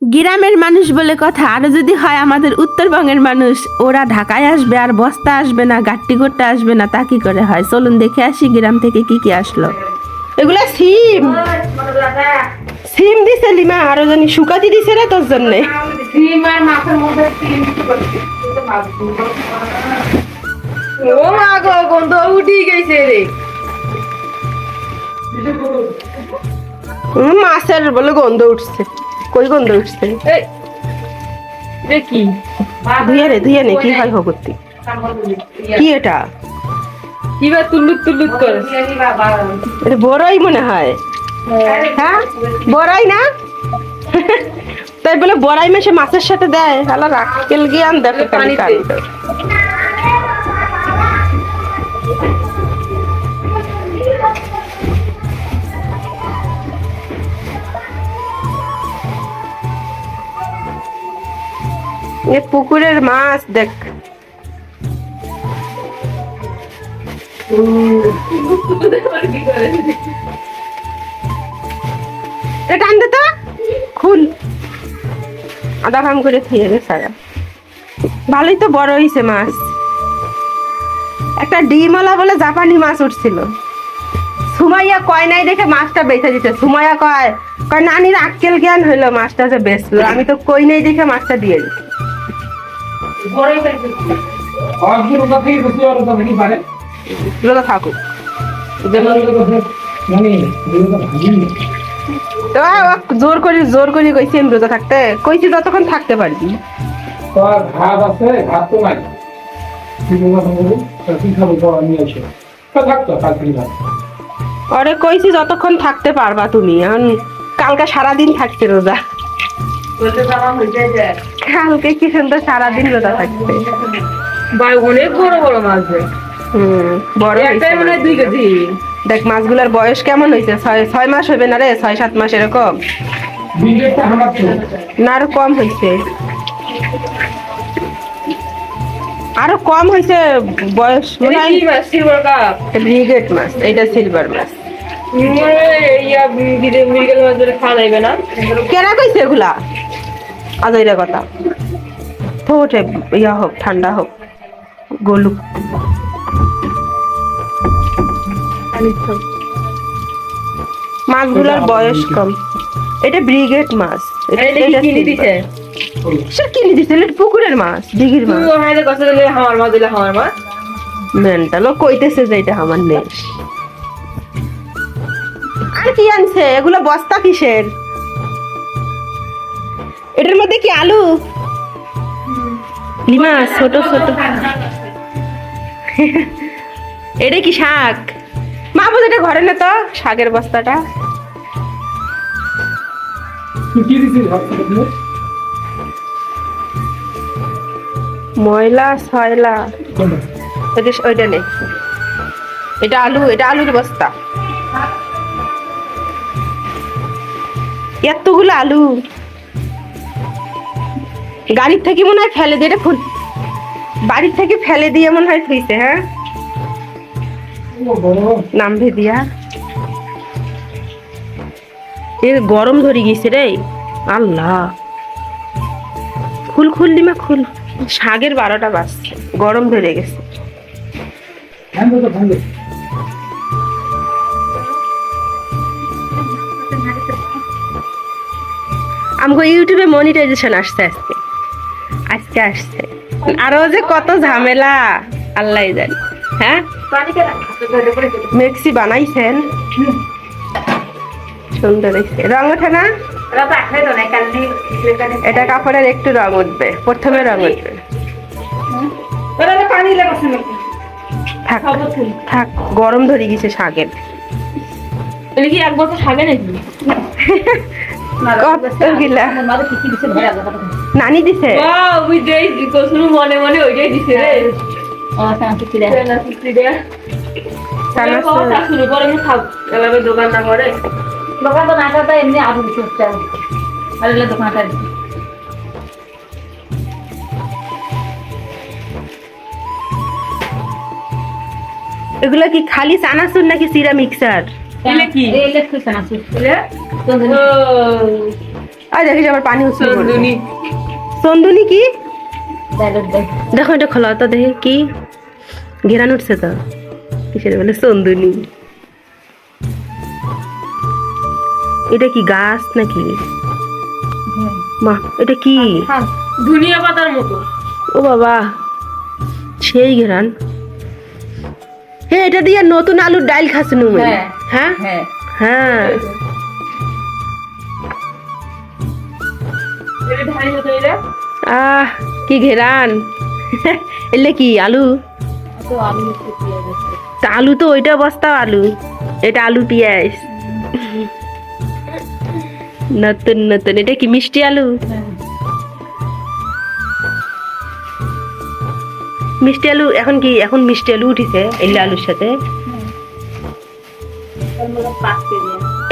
গ্রামের মানুষ বলে কথা, আরো যদি হয় আমাদের উত্তরবঙ্গের মানুষ, ওরা ঢাকায় আসবে আর বস্তা আসবে না, গাট্টি করতে আসবে না, তা কি করে হয়? চলুন দেখে আসি গ্রাম থেকে কি কি আসলো। এগুলা সিম সিম দিছে লিমা, আরো জানি শুকাতি দিছে রে তোর জন্য। সিম আর মাছের মধ্যে সিম ও মা গো, গন্ধ উঠি গেছে রে। মাছের বলে গন্ধ উঠছে, কই গন্ধ উঠছে? কি ধুয়ে নে কি হয় ভগতি? কি এটা? কিবা তুল্লুত তুল্লুত করে। এটা বড়াই মনে হয়। হ্যাঁ বড়াই না? তাই বলে বড়াই মেশে মাছের সাথে দেয়? হ্যালো রাখকেল জ্ঞান দেখো পানিতে। এ পুকুরের মাছ দেখ। টান দে তো, খুল। আধা কাম করে খেয়ে রে সারা। ভালোই তো বড় হয়েছে মাছ। একটা ডিমওয়ালা বলে জাপানি মাছ উঠছিল, সুমাইয়া কয় নাই দেখে মাছটা বেঁচে দিতে। সুমাইয়া কয় কয় নানির আক্কেল জ্ঞান হইলো, মাছটা যে বেচলো। আমি তো কই নাই দেখে মাছটা দিয়ে দিচ্ছি। রোজা থাকুক, জোর করি কইছি আমি রোজা থাকতে, কইছি যতক্ষণ থাকতে পারবি। ভাত আছে, ভাত তো নাই। অরে কইছি যতক্ষণ থাকতে পারবা তুমি। এখন কালকে সারাদিন থাকছে রোজা, কালকে কি সুন্দর সারাদিন রোজা থাকছে। অনেক বড় বড় মাছ। বড় মনে হয় 2 কেজি। দেখ মাছগুলার বয়স কেমন হয়েছে, 6 মাস হবে না রে, 6-7 মাস এরকম না, আরো কম হয়েছে, আরো কম হয়েছে বয়স। সিলভার কাপ ব্রিগেড মাছ, এটা সিলভার মাছ। মৃগেল মাছ ধরে খাওয়া যাইবে না। কেনা কইছে এগুলা? আজাইরা কথা থোটে, ইয়া হোক ঠান্ডা হোক গলুক। মাছগুলার বয়স কম। এটা ব্রিগেড মাছ। কিনে দিছে, সে কিনে দিছে, এটা পুকুরের মাছ, দিঘির মাছ। আমার মাছ দিলে আমার মাছ মেন্টালও কইতেছে যে এটা আমার নেই। আর কি আনছে এগুলো? বস্তা কিসের? এটার মধ্যে কি আলু? লিমা ছোট ছোট। এটা কি শাক? মা বলে এটা ঘরে না তো শাকের বস্তাটা। ময়লা সয়লা ওইটা নেই। এটা আলু, এটা আলুর বস্তা। এতগুলো আলু গাড়ির থেকে মনে হয় ফেলে দিয়ে, ফুল বাড়ির থেকে ফেলে দিয়ে মনে হয় থুইছে। হ্যাঁ নামভে দিয়া এর গরম ধরে গেছে রে আল্লাহ। খুল খুল লিমা খুল, শাকের 12টা বাজছে, গরম ধরে গেছে। আমাকে ইউটিউবে মনিটাইজেশন আসছে আজকে, আজকে আসছে। আরো যে কত ঝামেলা আল্লাহ জানে। হ্যাঁ মেক্সি বানাইছেন, সুন্দর হয়েছে। রং ওঠে না? এটা কাপড়ের একটু রং উঠবে, প্রথমে রং উঠবে। থাক থাক, গরম ধরে গেছে শাকের। কি 1 বছর শাকে নাকি? নানি দিছে মনে মনে ওইটাই দিছে রে। দোকান না করে, দোকান তো না করতে এমনি আলু দিচ্ছে দোকানটা। এগুলা কি খালি চানাচুর নাকি চিরা মিক্সার? আর দেখিস আবার পানি উঠছে চন্দনী চন্দনী কি ডায়লগ দেখ দেখো এটা খোলা তো দেখি কি ঘেরান উঠছে তো কিসের বলে চন্দনী এটা কি গাছ নাকি মা এটা কি ধনিয়া পাতার মতো ও বাবা সেই ঘেরান হ্যাঁ এটা দিয়ে নতুন আলুর ডাল খাচ্ছে নুমে হ্যাঁ। হ্যাঁ হ্যাঁ হ্যাঁ এটা ঢাই হতো এটা কি ঘেরান এলে কি আলু তো আমি একটু পেঁয়াজ আছে তা আলু তো ওইটা বস্তা আলু এটা আলু পেঁয়াজ নতুন নতুন এটা কি মিষ্টি আলু মিষ্টি আলু এখন কি এখন মিষ্টি আলু উঠিছে এলে আলুর সাথে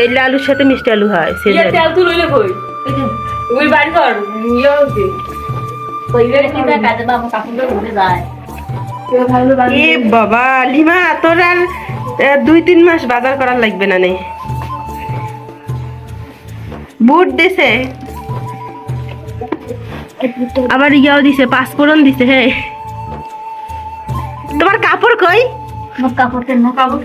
এলে আলুর সাথে মিষ্টি আলু হয় সিজন তেল তুই লইলে কই ওই বাড়ি কর ইয়ে হচ্ছে কইলে কি না কাজে বাবু কাকুলে ঘুরে যায় এ বাবা লিমা তোর আর 2-3 মাস বাজার করার লাগবে না নে বুট দিছে আবার ইয়াও দিছে পাঁচফোড়ন দিছে হে তোমার কাপড় কই আমার কাপড় না কাপড়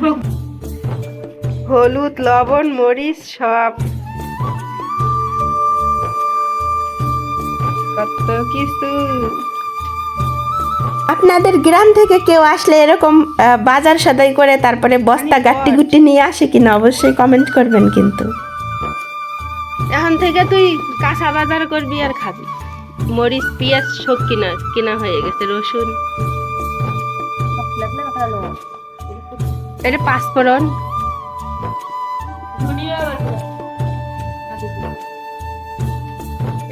হলুদ লবণ মরিচ সব কত কিছু আপনাদের গ্রাম থেকে কেউ আসলে এরকম বাজার সদাই করে তারপরে বস্তা গাট্টি গুটি নিয়ে আসে কিনা অবশ্যই কমেন্ট করবেন কিন্তু এখন থেকে তুই কাঁচা বাজার করবি আর খাবি মরিচ পেঁয়াজ সব কিনা হয়ে গেছে রসুন লাগলে ভালো এটা পাঁচফোড়ন ধনিয়া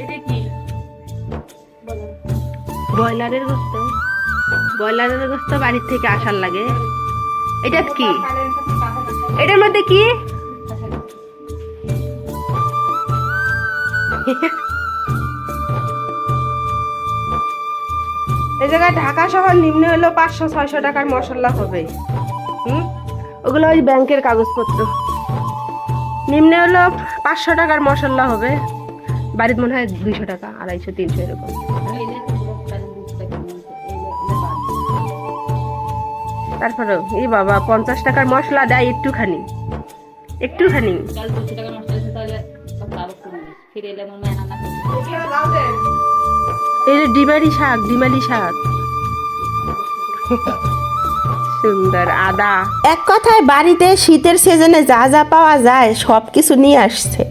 এটা কি ব্রয়লারের গোস্ত বাড়ির থেকে আসার লাগে এটা কি এটার মধ্যে কি এই জায়গায় ঢাকা শহর নিম্ন হলো 500-600 টাকার মশলা হবে ওগুলো ওই ব্যাংকের কাগজপত্র নিম্নে হলো 500 টাকার মশলা হবে বাড়িতে মনে হয় 200 টাকা 250-300 এরকম তারপরে এই বাবা 50 টাকার মশলা দেয় একটুখানি কাল 200 টাকা নষ্ট হয়েছে তাহলে তাও কমবে ফিরে এলে মনে হয় রান্না করতে এই যে ডিমালি শাক সুন্দর আদা এক কথায় বাড়িতে শীতের সিজনে যা যা পাওয়া যায় সব কিছু নিয়ে আসছে